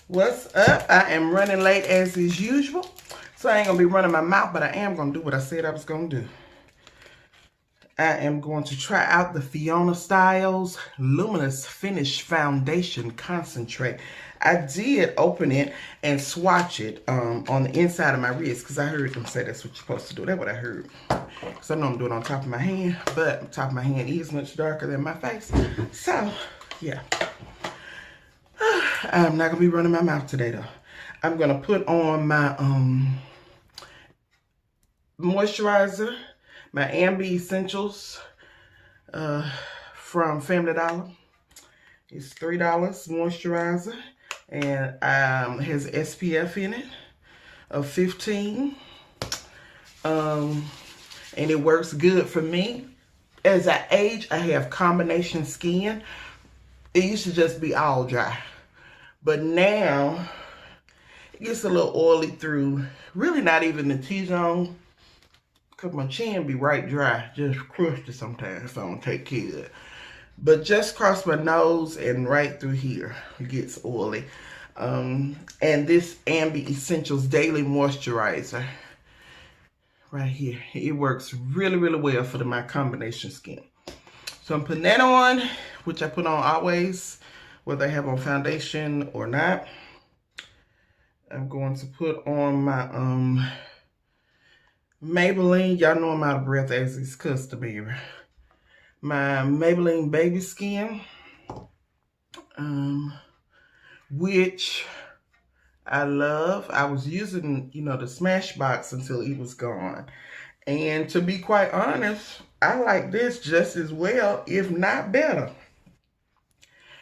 What's up? I am running late as is usual. So I ain't gonna be running my mouth, but I am gonna do what I said I was gonna do. I am going to try out the Fiona Styles Luminous Finish Foundation Concentrate. I did open it and swatch it on the inside of my wrist because I heard them say that's what you're supposed to do. That's what I heard. Because I know I'm doing it on top of my hand, but the top of my hand is much darker than my face. So, yeah. I'm not gonna be running my mouth today though. I'm gonna put on my moisturizer, my Ambi Essentials from Family Dollar. It's $3 moisturizer, and has SPF in it of 15. And it works good for me. As I age, I have combination skin. It used to just be all dry. But now, it gets a little oily through, really not even the T-zone, because my chin be right dry, just crusty sometimes if I don't take care of it. But just across my nose and right through here, it gets oily. And this Ambi Essentials Daily Moisturizer, right here, it works really, really well for my combination skin. So I'm putting that on, which I put on always, whether I have on foundation or not. I'm going to put on my Maybelline. Y'all know I'm out of breath as is customary. My Maybelline Baby Skin, which I love. I was using, the Smashbox until it was gone. And to be quite honest, I like this just as well, if not better.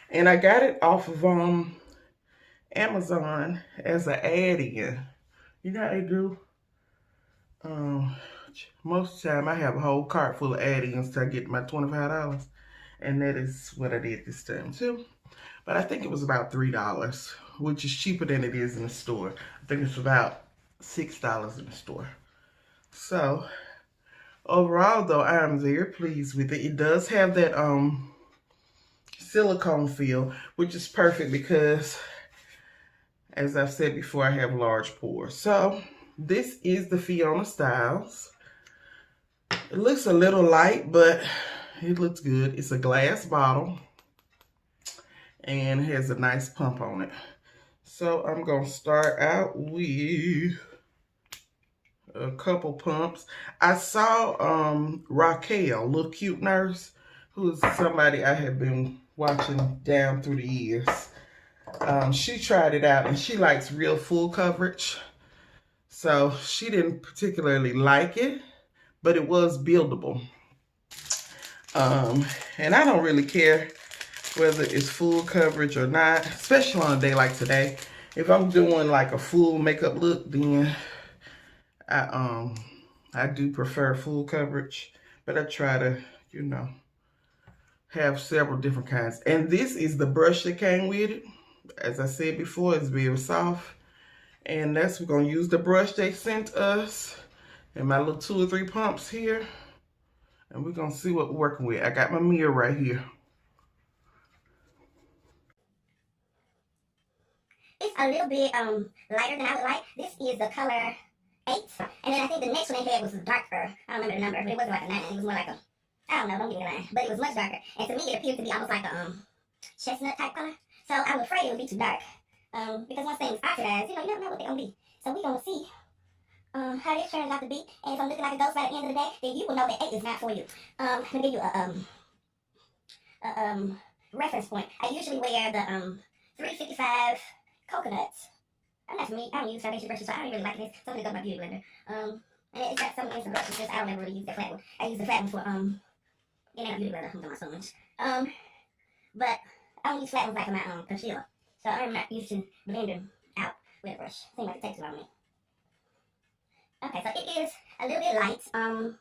And I got it off of Amazon as an add-in. You know how they do? Most of the time I have a whole cart full of add-ins till I get my $25. And that is what I did this time too. But I think it was about $3, which is cheaper than it is in the store. I think it's about $6 in the store. So overall though, I am very pleased with it. It does have that silicone feel, which is perfect because, as I've said before, I have large pores. So this is the Fiona Styles. It looks a little light, but it looks good. It's a glass bottle and it has a nice pump on it. So I'm gonna start out with a couple pumps. I saw Raquel, Little Cute Nurse, who's somebody I have been watching down through the years. She tried it out and she likes real full coverage. So she didn't particularly like it, but it was buildable. And I don't really care whether it's full coverage or not, especially on a day like today. If I'm doing like a full makeup look, then I do prefer full coverage, but I try to, have several different kinds. And this is the brush that came with it. As I said before, it's very soft. And we're going to use the brush they sent us and my little 2 or 3 pumps here. And we're going to see what we're working with. I got my mirror right here. It's a little bit lighter than I would like. This is the color 8. And then I think the next one they had was darker. I don't remember the number, but it wasn't like a 9. It was more like a, I don't know, don't give me a 9. But it was much darker. And to me, it appeared to be almost like a chestnut type color. So I was afraid it would be too dark. Because once things oxidize, you never know what they're going to be. So we're going to see how this turns out to be. And if I'm looking like a ghost by the end of the day, then you will know that 8 is not for you. I'm going to give you a reference point. I usually wear the 355 coconuts. That's me. I don't use foundation brushes, so I don't really like this. So I'm going to go to my beauty blender. And it's got some instant brushes, just I don't ever really use the flat one. I use the flat one for, beauty blender. I'm doing my so much. But I don't use flat ones like my concealer. So I'm not used to blending out with a brush. Seems like it takes a long minute. Okay, so it is a little bit light. Trying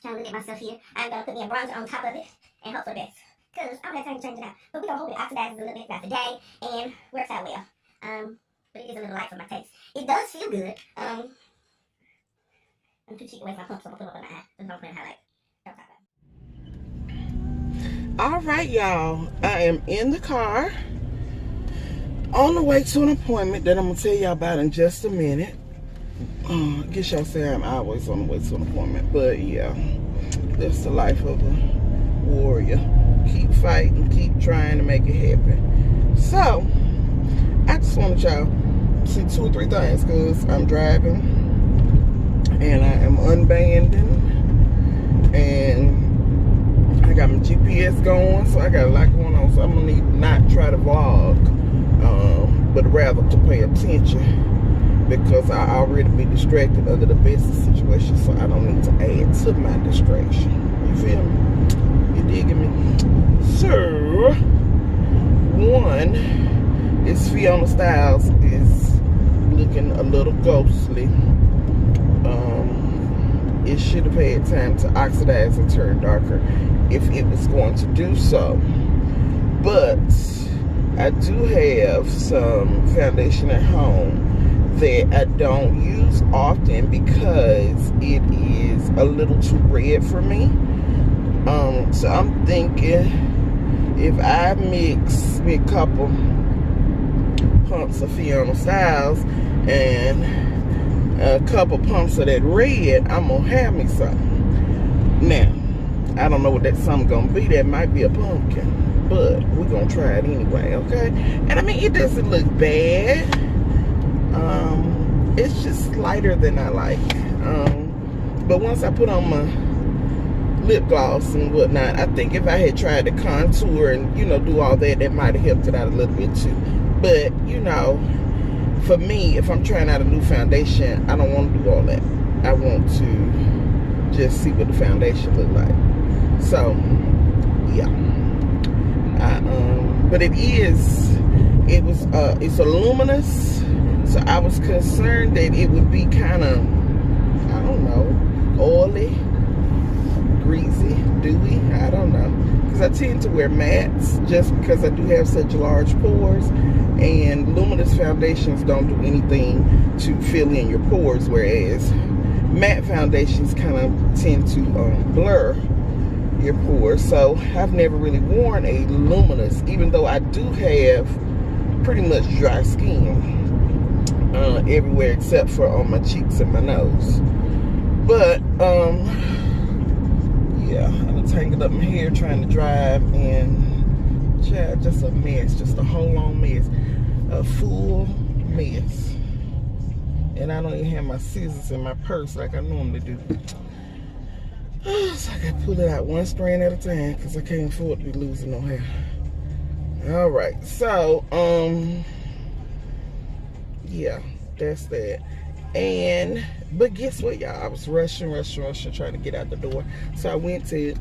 to look at myself here. I'm going to put me a bronzer on top of it and hope for the best. Because I don't have time to change it out. But we're going to hope it oxidizes a little bit throughout the day and works out well. But it is a little light for my taste. It does feel good. I'm too cheap away from my pump, so I'm going to put it up on my eye. Just don't put it highlight. Don't talk about it. All right, y'all. I am in the car. On the way to an appointment that I'm gonna tell y'all about in just a minute. I guess y'all say I'm always on the way to an appointment, but yeah, that's the life of a warrior. Keep fighting, keep trying to make it happen. So, I just wanted y'all to see 2 or 3 things because I'm driving and I am unbanding and I got my GPS going, so I got a lot going on. So I'm gonna need to not try to vlog, but rather to pay attention because I already be distracted under the best of situations, so I don't need to add to my distraction. You feel me? You digging me? So, one is Fiona Styles is looking a little ghostly. It should have had time to oxidize and turn darker if it was going to do so. But I do have some foundation at home that I don't use often because it is a little too red for me. So I'm thinking if I mix me a couple pumps of Fiona Styles and a couple pumps of that red, I'm gonna have me some. Now, I don't know what that something gonna be. That might be a pumpkin, but we're gonna try it anyway, okay? And I mean, it doesn't look bad. It's just lighter than I like. But once I put on my lip gloss and whatnot, I think if I had tried to contour and, you know, do all that, that might have helped it out a little bit too. But, you know, for me, if I'm trying out a new foundation, I don't want to do all that. I want to just see what the foundation look like. So, yeah. But it's a luminous. So I was concerned that it would be kind of, I don't know, oily, greasy, dewy, I don't know. Because I tend to wear mattes just because I do have such large pores. And luminous foundations don't do anything to fill in your pores, whereas matte foundations kind of tend to blur your pores. So I've never really worn a luminous, even though I do have pretty much dry skin. Everywhere except for on my cheeks and my nose. But yeah, I was tangled up my hair trying to drive, and yeah, just a mess, just a whole long mess, a full mess. And I don't even have my scissors in my purse like I normally do. So I gotta pull it out one strand at a time because I can't afford to be losing no hair. All right, so yeah, that's that. And but guess what, y'all? I was rushing trying to get out the door. So I went to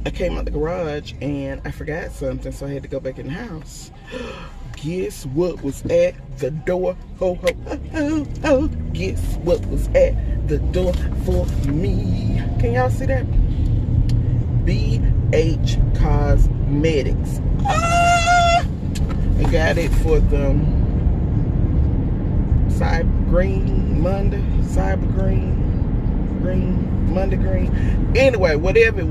I came out the garage and I forgot something, so I had to go back in the house. Guess what was at the door? Ho ho ho ho. Guess what was at the door for me? Can y'all see that? BH Cosmetics. I got it for the Monday green. Anyway, whatever it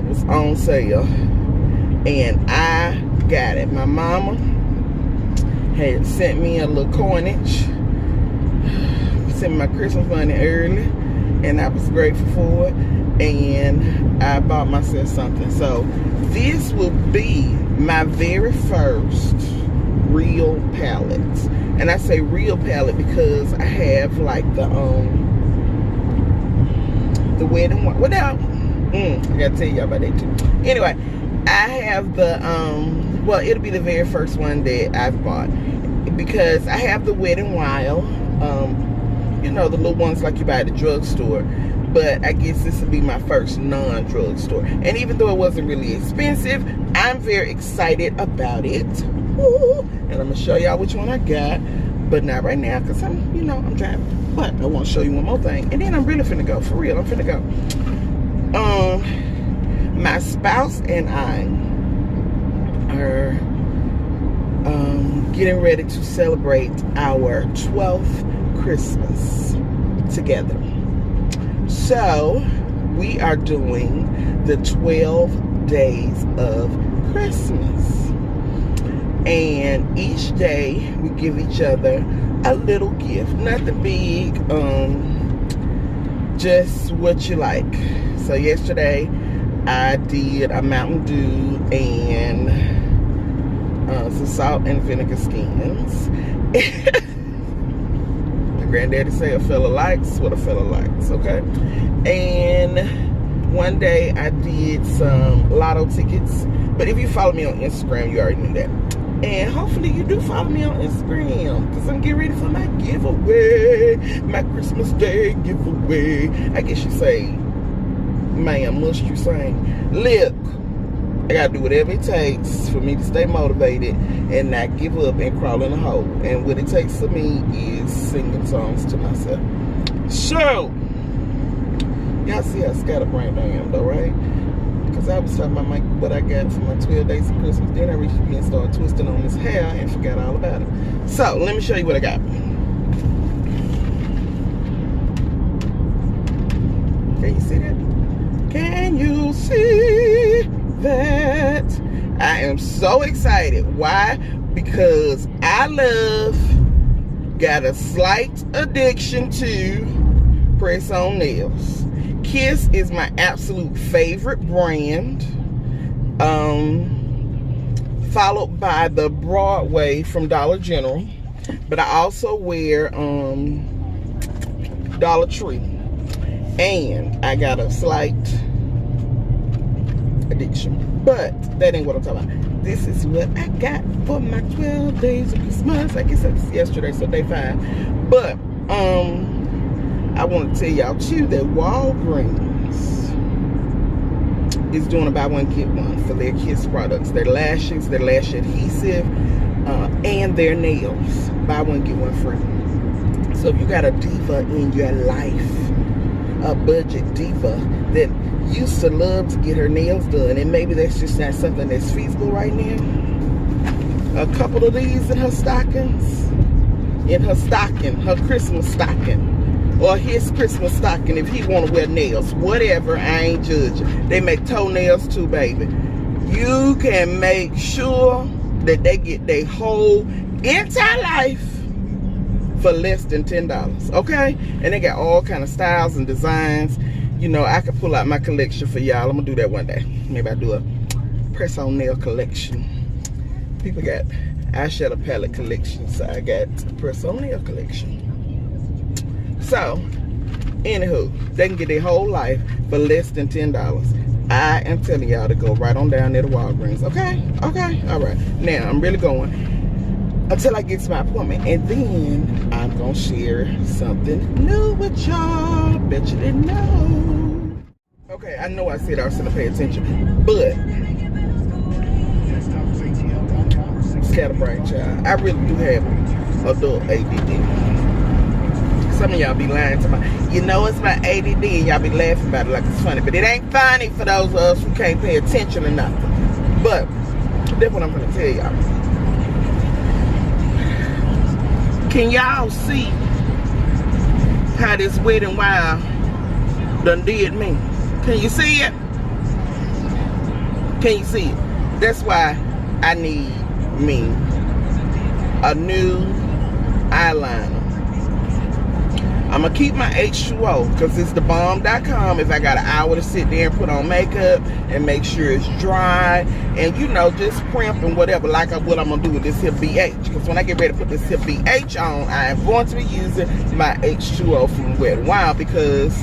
was on sale. And I got it. My mama had sent me a little coinage. Sent me my Christmas money early. And I was grateful for it. And I bought myself something. So this will be my very first real palette. And I say real palette because I have like the Wet n Wild. Well, I gotta tell y'all about that too. Anyway, I have the well, it'll be the very first one that I've bought because I have the Wet n Wild, you know, the little ones like you buy at the drugstore. But I guess this will be my first non-drugstore. And even though it wasn't really expensive, I'm very excited about it. Woo! And I'm gonna show y'all which one I got, but not right now because I'm driving. But I want to show you one more thing, and then I'm really finna go. For real, I'm finna go. My spouse and I are getting ready to celebrate our 12th Christmas together. So we are doing the 12 days of Christmas. And each day we give each other a little gift. Nothing big, just what you like. So yesterday I did a Mountain Dew and some salt and vinegar skins. My granddaddy say a fella likes what a fella likes, okay? And one day I did some lotto tickets. But if you follow me on Instagram, you already knew that. And hopefully you do follow me on Instagram, because I'm getting ready for my giveaway, my Christmas Day giveaway. I guess you say, ma'am, must you sing? Look, I gotta do whatever it takes for me to stay motivated and not give up and crawl in a hole. And what it takes for me is singing songs to myself. So, y'all see how scatterbrained I am though, right? Because I was talking about what I got for my 12 days of Christmas. Then I reached again and started twisting on this hair and forgot all about it. So, let me show you what I got. Can you see that? Can you see that? I am so excited. Why? Because I got a slight addiction to press-on nails. Kiss is my absolute favorite brand, followed by the Broadway from Dollar General, but I also wear Dollar Tree, and I got a slight addiction, but that ain't what I'm talking about. This is what I got for my 12 days of Christmas. I guess that's yesterday, so day 5, but I want to tell y'all too that Walgreens is doing a buy one get one for their Kiss products, their lashes, their lash adhesive, and their nails. Buy one get one free. So if you got a diva in your life, a budget diva that used to love to get her nails done, and maybe that's just not something that's feasible right now, a couple of these in her stockings, her Christmas stocking, or his Christmas stocking if he want to wear nails. Whatever, I ain't judging. They make toenails too, baby. You can make sure that they get their whole entire life for less than $10, okay? And they got all kind of styles and designs. You know, I could pull out my collection for y'all. I'm gonna do that one day. Maybe I do a press-on nail collection. People got eyeshadow palette collection, so I got a press-on nail collection. So, anywho, they can get their whole life for less than $10. I am telling y'all to go right on down there to Walgreens, okay? Okay, all right. Now, I'm really going until I get to my appointment, and then I'm gonna share something new with y'all. Bet you didn't know. Okay, I know I said I was gonna pay attention, but scatterbrain child, I really do have adult ADD. Some of y'all be lying to me. You know it's my ADD, and y'all be laughing about it like it's funny, but it ain't funny for those of us who can't pay attention or nothing. But that's what I'm gonna tell y'all. Can y'all see how this Wet n Wild done did me? Can you see it? Can you see it? That's why I need me a new eyeliner. I'm gonna keep my H2O because it's thebomb.com. If I got an hour to sit there and put on makeup and make sure it's dry and, you know, just primp and whatever, like what I'm gonna do with this here BH. Because when I get ready to put this here BH on, I am going to be using my H2O from Wet n Wild because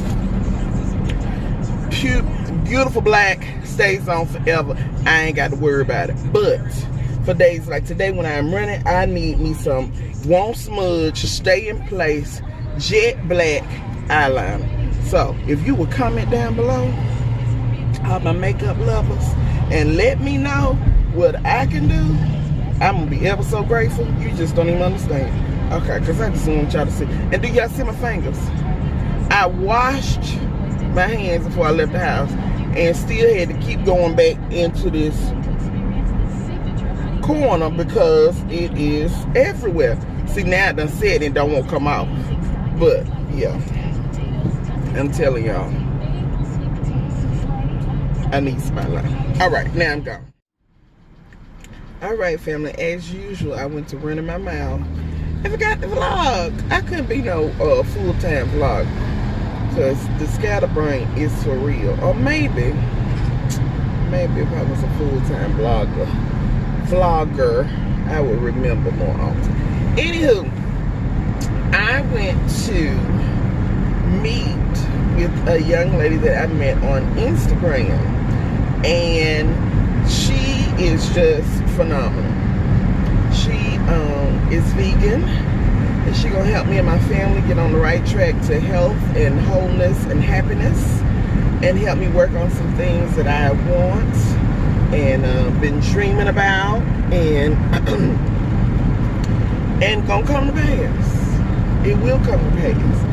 beautiful black stays on forever. I ain't got to worry about it. But for days like today when I'm running, I need me some won't smudge, stay in place, jet black eyeliner. So if you would comment down below, all my makeup lovers, and let me know what I can do, I'm gonna be ever so grateful. You just don't even understand. Okay, because I just want y'all to see. And do y'all see my fingers? I washed my hands before I left the house and still had to keep going back into this corner because it is everywhere. See, now I done said it don't want to come out. But, yeah, I'm telling y'all, I need spotlight. All right, now I'm gone. All right, family. As usual, I went to running my mouth. I forgot the vlog. I couldn't be no full-time vlog because the scatterbrain is for real. Or maybe if I was a full-time vlogger, I would remember more often. Anywho, I went to meet with a young lady that I met on Instagram, and she is just phenomenal. She is vegan, and she gonna help me and my family get on the right track to health and wholeness and happiness, and help me work on some things that I want and been dreaming about, and and gonna come to pass. It will come to pass,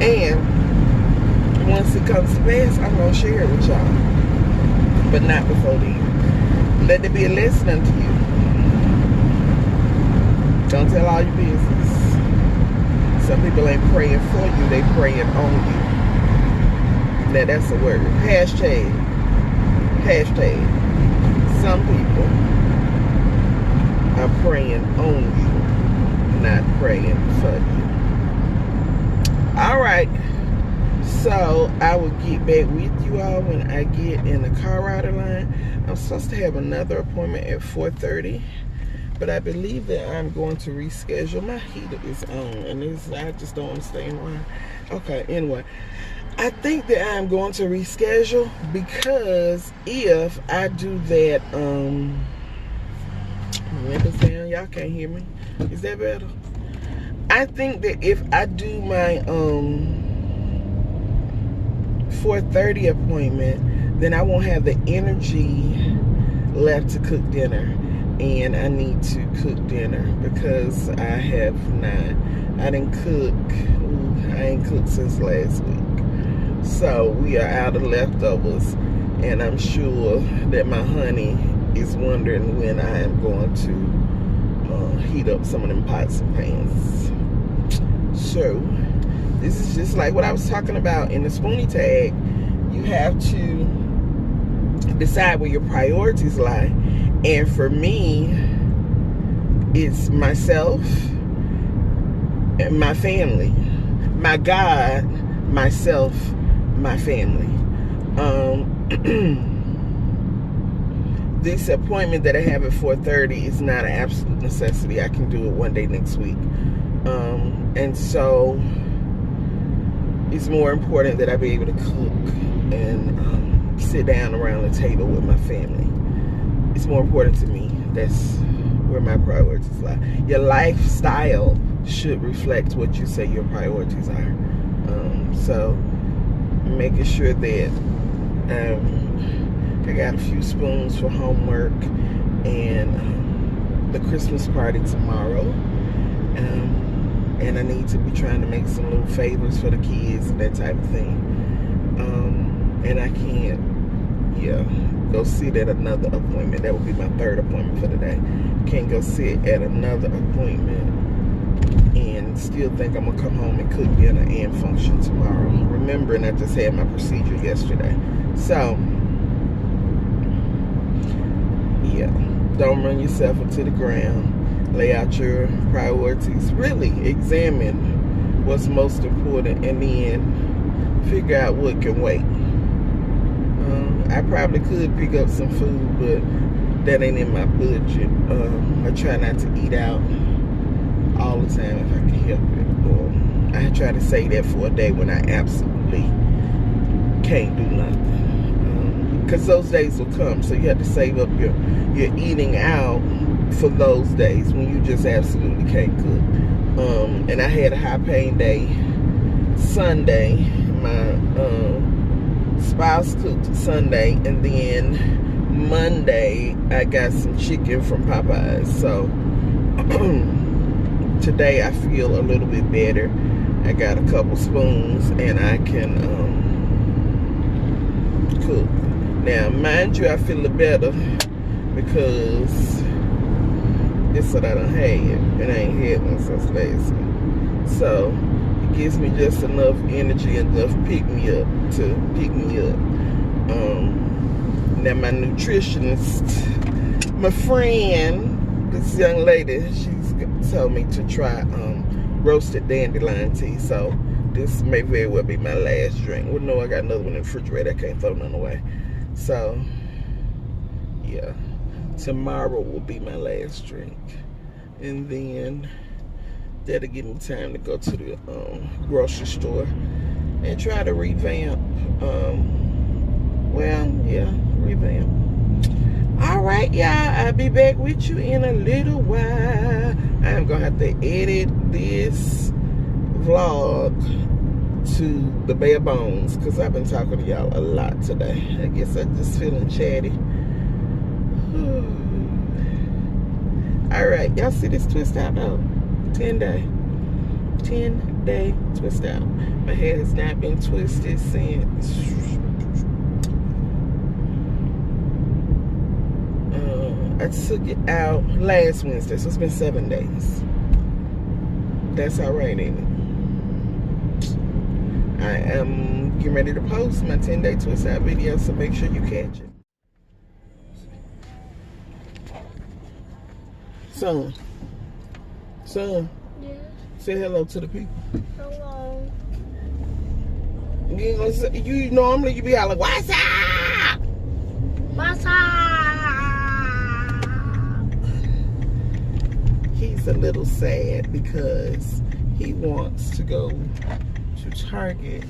and once it comes to pass, I'm gonna share it with y'all, but not before then. Let it be a lesson unto you. Don't tell all your business. Some people ain't praying for you, they praying on you. Now that's a word. Hashtag. Some people are praying on you, not praying for you. Alright. So I will get back with you all when I get in the car rider line. I'm supposed to have another appointment at 4:30, but I believe that I'm going to reschedule. My heater is on, and I just don't understand why. Okay, anyway, I think that I'm going to reschedule because if I do that, windows down, y'all can't hear me. Is that better? I think that if I do my 4:30 appointment, then I won't have the energy left to cook dinner, and I need to cook dinner because I didn't cook. I ain't cooked since last week, so we are out of leftovers, and I'm sure that my honey is wondering when I am going to heat up some of them pots and pans. So this is just like what I was talking about in the Spoonie tag. You have to decide where your priorities lie. And for me, it's myself and my family. My God, myself, my family. This appointment that I have at 4:30 is not an absolute necessity. I can do it one day next week. And so it's more important that I be able to cook and sit down around the table with my family. It's more important to me. That's where my priorities lie. Your lifestyle should reflect what you say your priorities are. So making sure that I got a few spoons for homework and the Christmas party tomorrow. And I need to be trying to make some little favors for the kids and that type of thing. And I can't, go sit at another appointment. That would be my third appointment for the day. Can't go sit at another appointment and still think I'm gonna come home and cook dinner and function tomorrow. Remembering I just had my procedure yesterday. So, don't run yourself into the ground. Lay out your priorities. Really examine what's most important, and then figure out what can wait. I probably could pick up some food, but that ain't in my budget. I try not to eat out all the time if I can help it. Or I try to save that for a day when I absolutely can't do nothing. Because those days will come, so you have to save up your eating out for those days when you just absolutely can't cook. And I had a high pain day Sunday. My spouse cooked Sunday, and then Monday I got some chicken from Popeyes. So today I feel a little bit better. I got a couple spoons and I can cook. Now mind you, I feel better because it's what I done had, and I ain't had one since last week. So it gives me just enough energy, enough pick me up. Now my nutritionist, my friend, this young lady, she's told me to try roasted dandelion tea. So this may very well be my last drink. Well, no, I got another one in the refrigerator. I can't throw none away. So yeah, tomorrow will be my last drink, and then that'll give me time to go to the grocery store and try to revamp. Revamp. All right, y'all. I'll be back with you in a little while. I'm gonna have to edit this vlog to the bare bones because I've been talking to y'all a lot today. I guess I'm just feeling chatty. All right, y'all see this twist out though? 10-day twist out. My hair has not been twisted since I took it out last Wednesday, so it's been 7 days. That's all right, ain't it? I am getting ready to post my 10-day twist out video, so make sure you catch it. Son. Yeah. Say hello to the people. Hello. You normally you be all like, what's up? What's up? He's a little sad because he wants to go to Target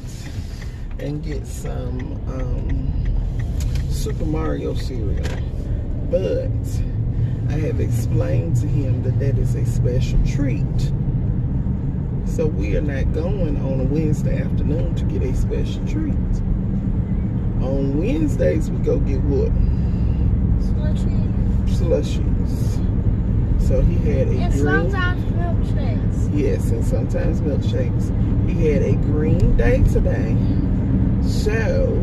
and get some Super Mario cereal, but I have explained to him that that is a special treat. So we are not going on a Wednesday afternoon to get a special treat. On Wednesdays we go get what? Slushies. So he had a and green. sometimes milkshakes. Yes, and sometimes milkshakes. He had a green day today. So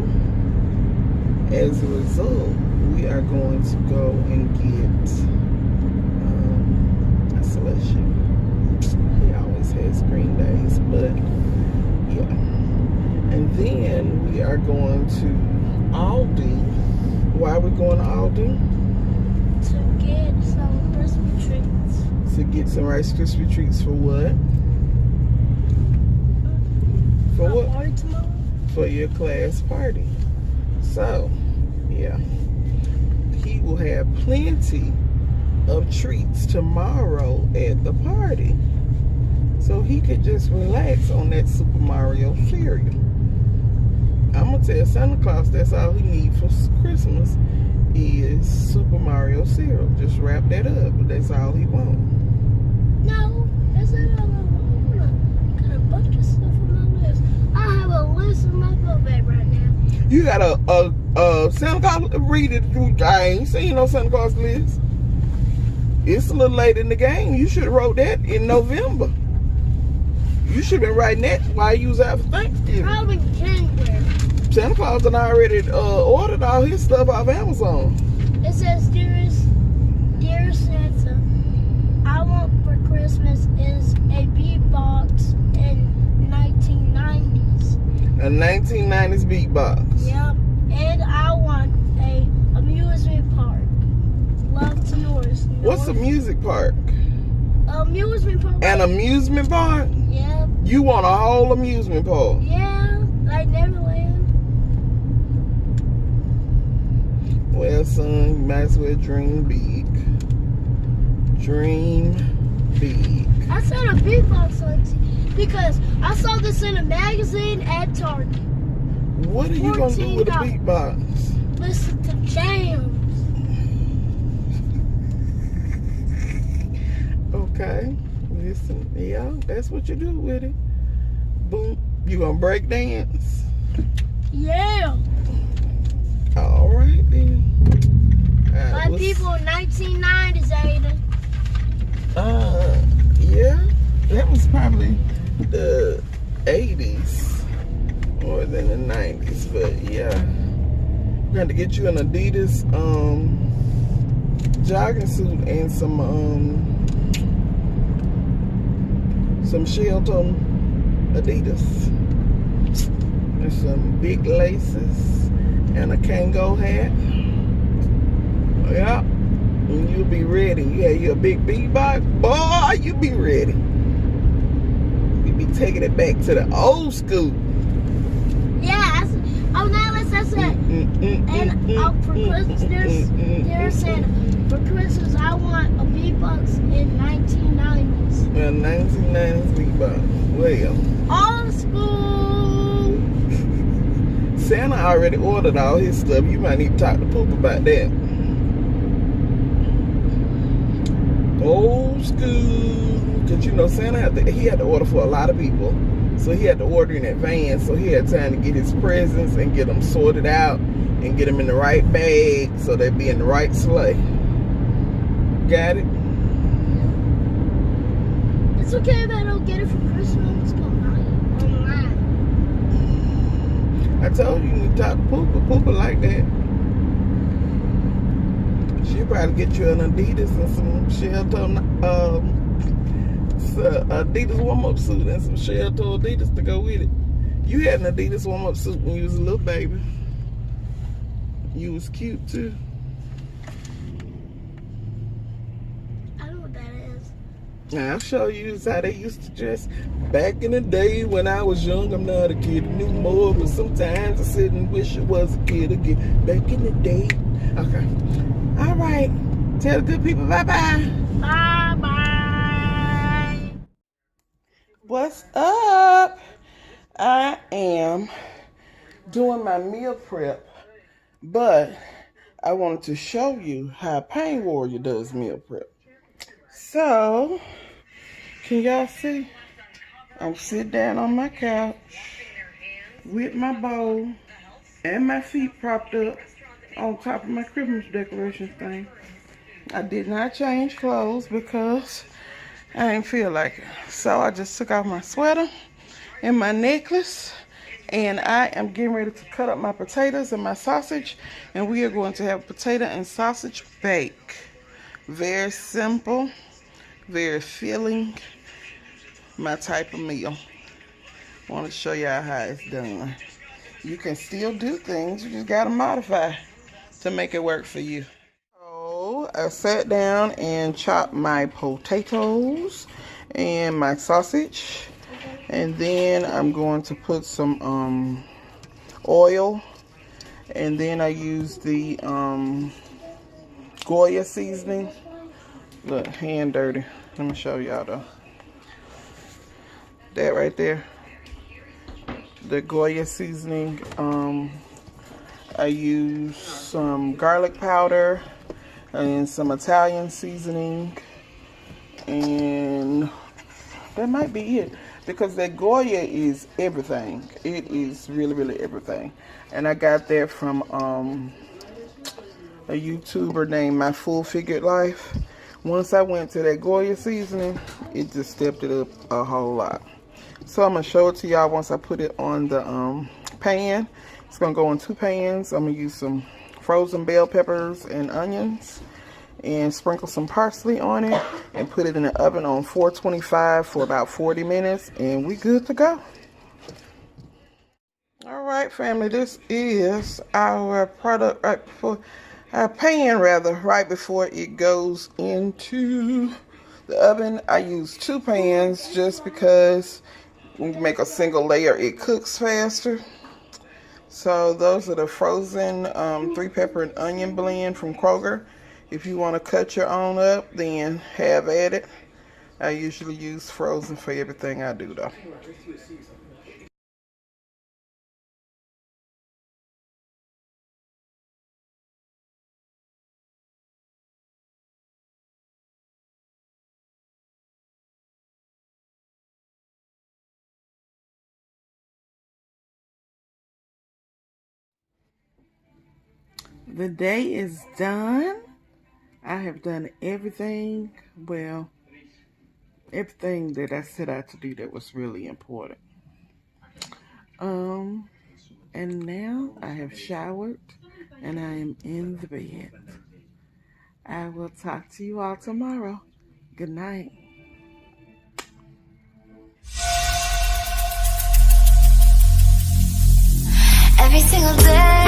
as a result, we are going to go and get a slushie. He always has green days, but yeah. And then we are going to Aldi. Why are we going to Aldi? To get some crispy treats. To get some Rice Krispie treats for what? For what? Party tomorrow? For your class party. So, yeah. He will have plenty of treats tomorrow at the party. So he could just relax on that Super Mario cereal. I'm going to tell Santa Claus that's all he needs for Christmas is Super Mario cereal. Just wrap that up. That's all he wants. No, that's not all I want. I got a bunch of stuff on my list. I have a list in my book bag right now. You got a Santa Claus, read it. I ain't seen no Santa Claus list. It's a little late in the game. You should have wrote that in November. You should have been writing that while you was out for Thanksgiving. Probably January. Santa Claus done already ordered all his stuff off Amazon. It says, Dear Santa, I want for Christmas is a beatbox in 1990s. A 1990s beatbox. Yep. And I want a amusement park. Love to Norris. What's a music park? Amusement park. An amusement park? Yep. You want a whole amusement park? Yeah, like Neverland. Well, son, you might as well dream big. Dream big. I said a beatbox Lexi, because I saw this in a magazine at Target. What are you going to do with a $14. beatbox? Listen to jams. Okay. Listen, yeah, that's what you do with it. Boom. You gonna break dance? Yeah. All right then. Like people in 1990s, Ada. Yeah. That was probably the 80s more than the 90s, but yeah. We're going to get you an Adidas jogging suit and some shell-toe Adidas. And some big laces and a Kango hat. Yeah. And you you'll be ready. You had your big beatbox, boy, you be ready. We be taking it back to the old school. Yeah, oh now that's it. And for Christmas, they're saying for Christmas I want a beatbox in 1990s. Well, 1990s beatbox. Well, Old school. Santa already ordered all his stuff. You might need to talk to Poop about that. Old school. Because you know Santa he had to order for a lot of people. So he had to order in advance. So he had time to get his presents and get them sorted out and get them in the right bag so they'd be in the right sleigh. Got it? It's okay if I don't get it for Christmas. It's going online. I told you need to talk to Poopa. Poopa like that. She'll probably get you an Adidas and some shell-toe Adidas warm-up suit and some shell-toe Adidas to go with it. You had an Adidas warm-up suit when you was a little baby. You was cute too. I don't know what that is. Now I'll show you how they used to dress back in the day when I was young. I'm not a kid anymore, but sometimes I sit and wish I was a kid again. Back in the day. Okay. All right. Tell the good people bye-bye. Bye-bye. What's up? I am doing my meal prep, but I wanted to show you how Pain Warrior does meal prep. So, can y'all see? I'm sitting down on my couch with my bowl and my feet propped up on top of my Christmas decoration thing. I did not change clothes because I didn't feel like it. So I just took off my sweater and my necklace, and I am getting ready to cut up my potatoes and my sausage, and we are going to have potato and sausage bake. Very simple, very filling, my type of meal. I want to show y'all how it's done. You can still do things, you just got to modify to make it work for you. So I sat down and chopped my potatoes and my sausage, and then I'm going to put some oil, and then I use the Goya seasoning. Look, hand dirty. Let me show y'all though. That right there, the Goya seasoning. I use some garlic powder and some Italian seasoning, and that might be it, because that Goya is everything. It is really, really everything. And I got that from a YouTuber named My Full Figured Life. Once I went to that Goya seasoning, it just stepped it up a whole lot. So I'm gonna show it to y'all once I put it on the pan. It's gonna go in 2 pans. I'm gonna use some frozen bell peppers and onions and sprinkle some parsley on it and put it in the oven on 425 for about 40 minutes, and we good to go. All right, family, this is our product right before our pan, right before it goes into the oven. I use 2 pans just because when you make a single layer, it cooks faster. So those are the frozen 3 pepper and onion blend from Kroger. If you want to cut your own up, then have at it. I usually use frozen for everything I do though. The day is done. I have done everything, well, everything that I set out to do that was really important. And now I have showered and I am in the bed. I will talk to you all tomorrow. Good night. Every single day